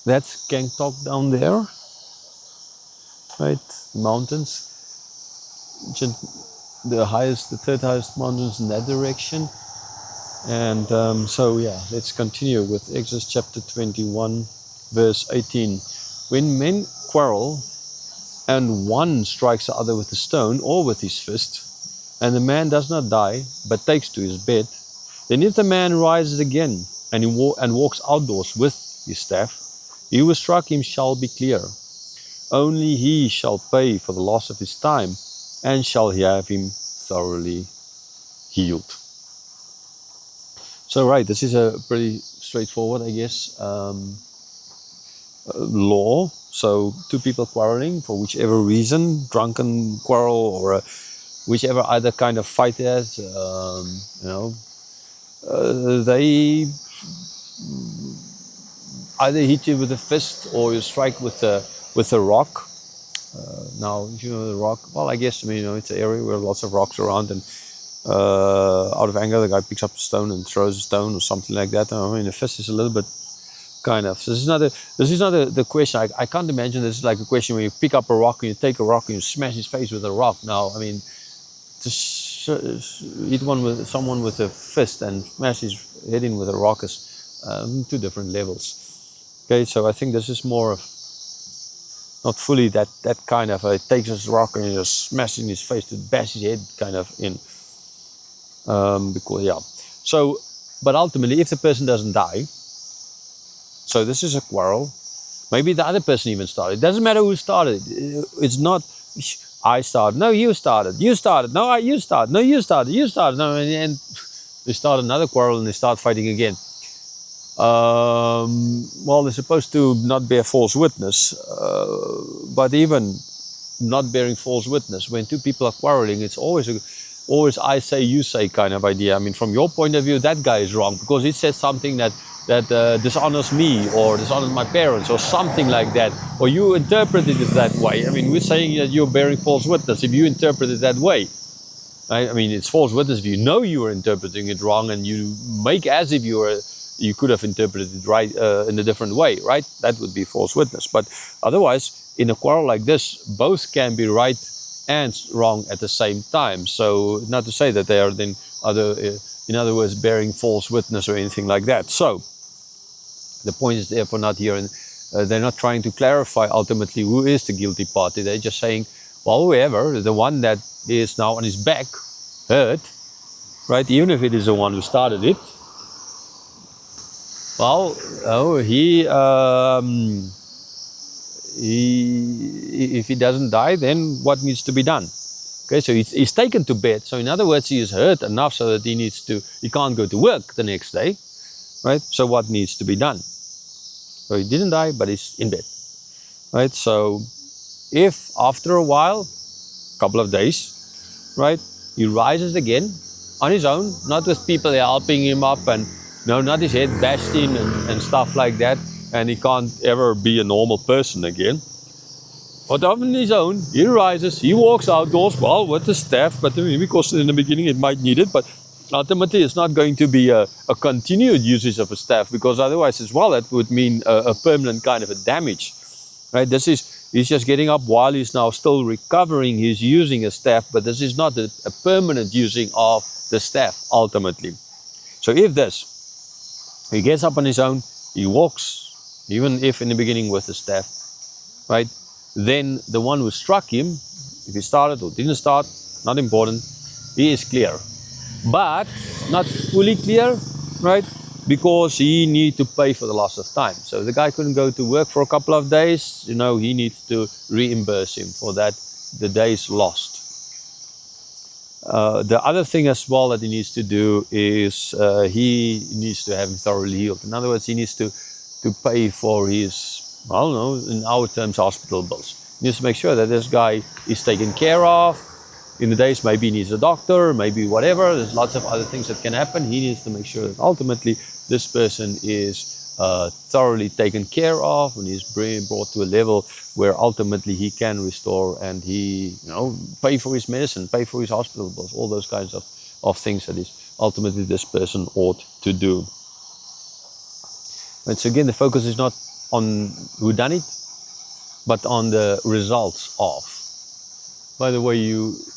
That's Gangtok down there, right? Mountains. The highest, the third highest mountains in that direction. And so yeah, let's continue with Exodus chapter 21, verse 18. When men quarrel and one strikes the other with a stone or with his fist, and the man does not die, but takes to his bed, then if the man rises again and walks outdoors with his staff, he who struck him shall be clear. Only he shall pay for the loss of his time, and shall have him thoroughly healed. So right, this is a pretty straightforward, I guess, law. So two people quarreling for whichever reason, drunken quarrel or whichever other kind of fight there's, they either hit you with a fist or you strike with a rock. Now, you know the rock. Well, I guess it's an area where lots of rocks around, and out of anger, the guy picks up a stone and throws a stone or something like that. I mean, the fist is a little bit kind of. So this is not the question. I can't imagine this is like a question where you pick up a rock and you take a rock and you smash his face with a rock. Now, I mean, to hit someone with a fist and smash his head in with a rock is two different levels. Okay, so I think this is more of not fully that kind of it takes his rock and just smash in his face to bash his head kind of in. Because yeah, so but ultimately, if the person doesn't die, so this is a quarrel. Maybe the other person even started. It doesn't matter who started. It's not I started. No, you started. You started. No, you started. No, you started. You started. No, and they start another quarrel and they start fighting again. Well, they're supposed to not bear false witness, but even not bearing false witness, when two people are quarreling, it's always I say, you say kind of idea. I mean, from your point of view, that guy is wrong because he said something that dishonors me or dishonors my parents or something like that, or you interpreted it that way. I mean, we're saying that you're bearing false witness if you interpret it that way. Right? I mean, it's false witness if you know you are interpreting it wrong and you make as if you could have interpreted it right in a different way, right? That would be false witness. But otherwise, in a quarrel like this, both can be right and wrong at the same time. So not to say that they are then in other words, bearing false witness or anything like that. So the point is therefore not here, and they're not trying to clarify ultimately who is the guilty party. They're just saying, well, whoever, the one that is now on his back, hurt, right? Even if it is the one who started it, well, if he doesn't die, then what needs to be done? Okay, so he's taken to bed. So in other words, he is hurt enough so that he can't go to work the next day, right? So what needs to be done? So he didn't die, but he's in bed, right? So if after a while, a couple of days, right, he rises again on his own, not with people helping him up, and no, not his head bashed in and stuff like that, and he can't ever be a normal person again. But on his own, he rises, he walks outdoors, well, with the staff, but because in the beginning it might need it, but ultimately it's not going to be a continued usage of a staff, because otherwise as well, that would mean a permanent kind of a damage, right? He's just getting up while he's now still recovering, he's using a staff, but this is not a permanent using of the staff, ultimately. So if he gets up on his own, he walks, even if in the beginning with the staff, right? Then the one who struck him, if he started or didn't start, not important, he is clear. But not fully clear, right? Because he needs to pay for the loss of time. So the guy couldn't go to work for a couple of days, he needs to reimburse him for that, the days lost. The other thing as well that he needs to do is he needs to have him thoroughly healed. In other words, he needs to pay for his, I don't know, in our terms, hospital bills. He needs to make sure that this guy is taken care of. In the days, maybe he needs a doctor, maybe whatever. There's lots of other things that can happen. He needs to make sure that ultimately this person is thoroughly taken care of and is brought to a level where ultimately he can restore and he, pay for his medicine, pay for his hospital bills, all those kinds of things that is ultimately this person ought to do. And so again, the focus is not on who done it, but on the results of. By the way,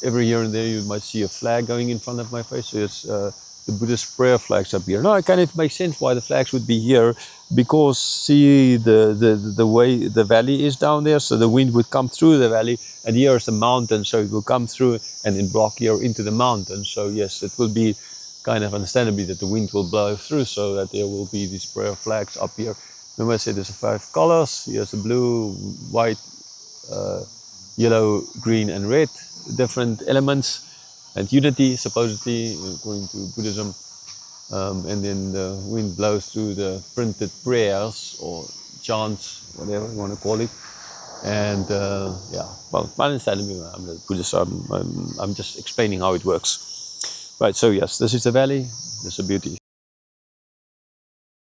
every here and there you might see a flag going in front of my face. So it's the Buddhist prayer flags up here. Now it kind of makes sense why the flags would be here, because see the way the valley is down there, so the wind would come through the valley, and here is the mountain, so it will come through and then block here into the mountain. So yes, it will be kind of understandably that the wind will blow through, so that there will be these prayer flags up here. Remember I said there's 5 colors. Here's the blue, white, yellow, green and red, different elements, and unity supposedly according to Buddhism. And then the wind blows through the printed prayers or chants, whatever you want to call it. And yeah, well, understandably, I'm not Buddhist, so I'm just explaining how it works. Right, so yes, this is the valley, this is the beauty.